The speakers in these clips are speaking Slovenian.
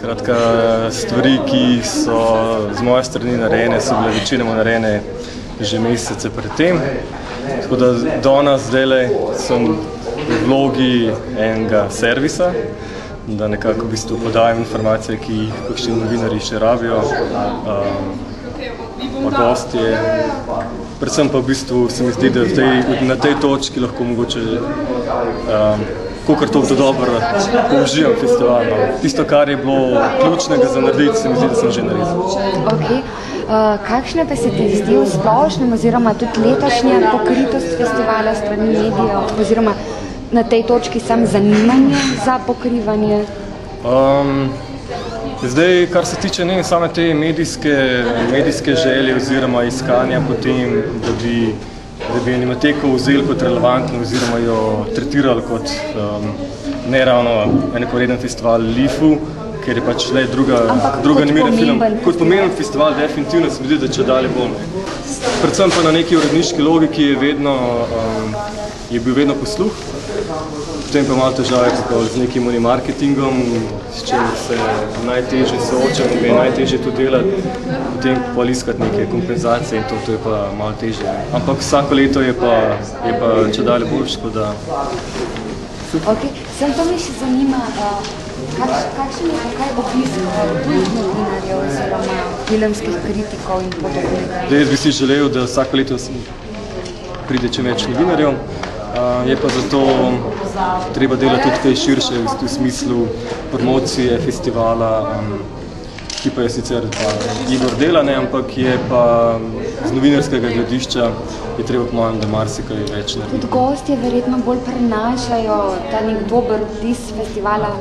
Skratka, stvari, ki so z moje strani narejene, so bile večinoma narejene že mesece pred tem. Tako da danes zdajle sem v vlogi enega servisa, da nekako v bistvu podajam informacije, ki jih kakšni novinarji še rabijo, pa gostje. Predvsem pa v bistvu se mi zdi, da na tej točki lahko mogoče kolikor toliko dobro použivam festival. Tisto, kar je bilo ključnega za narediti, se mi zdi, da sem že naredil. Okay. Kakšna pa se ti zdi v splošnem oziroma tudi letošnja pokritost festivala strani medijev oziroma na tej točki sam zanimanje za pokrivanje? Zdaj, kar se tiče same te medijske želje oziroma iskanja potem, da bi Animateko vzeli kot relevantno oziroma jo tretirali kot ne ravno enakovreden festival LIFU, ker je pač le druga animiran film. Kot pomemben festival definitivno se mi zdi, da če dalje bolj. Predvsem pa na neki uredniški logiki je bil vedno posluh. Potem pa malo težave z nekim marketingom, s čim se najtežje soočam in je najtežje to delati, potem pa iskati neke kompenzacije in to je pa malo težje. Ampak vsako leto je pa če dalje boljše, tako da... Ok, sem to mi še zanima, kakšen je kaj obisk tujih novinarjev oziroma filmskih kritikov in podobne? Jaz bi si želel, da vsako leto pride čim več novinarjev. Je pa zato treba delati tudi kaj širše v smislu promocije festivala, ki pa je sicer Igor dela, ampak je pa z novinarskega gledišča je treba po mojem, da marsikaj več narediti. Tudi gostje verjetno bolj prenašajo ta nek dober vtis festivala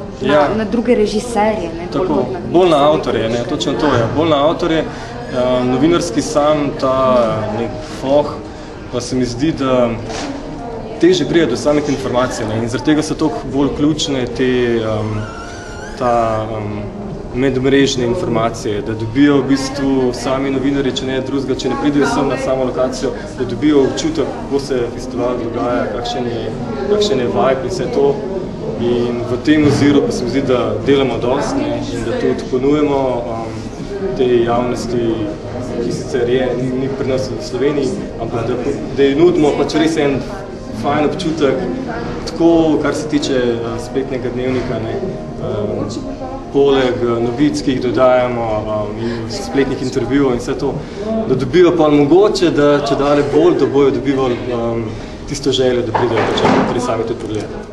na druge režiserje. Tako, bolj na avtorje, točno to je. Bolj na avtorje, novinarski sam ta nek foh, pa se mi zdi, da teže pride do samih informacij in zaradi tega so toliko bolj ključne ta medmrežne informacije, da dobijo v bistvu sami novinarji, če ne drugega, če ne pridejo sem na samo lokacijo, da dobijo občutek, kako se festival dogaja, kakšen je vibe in vse to. In v tem oziru pa se mi zdi, da delamo dosti in da tudi ponujemo te javnosti, ki sicer ni pri nas v Sloveniji, ampak da ji nudimo pač res en fajn občutek, tako kar se tiče spletnega dnevnika, poleg novic, ki jih dodajamo in spletnih intervjujev in vse to, da dobijo pa mogoče, da če dalje bolj, da bojo dobivali tisto željo, da pridejo, če sami tudi pogledati.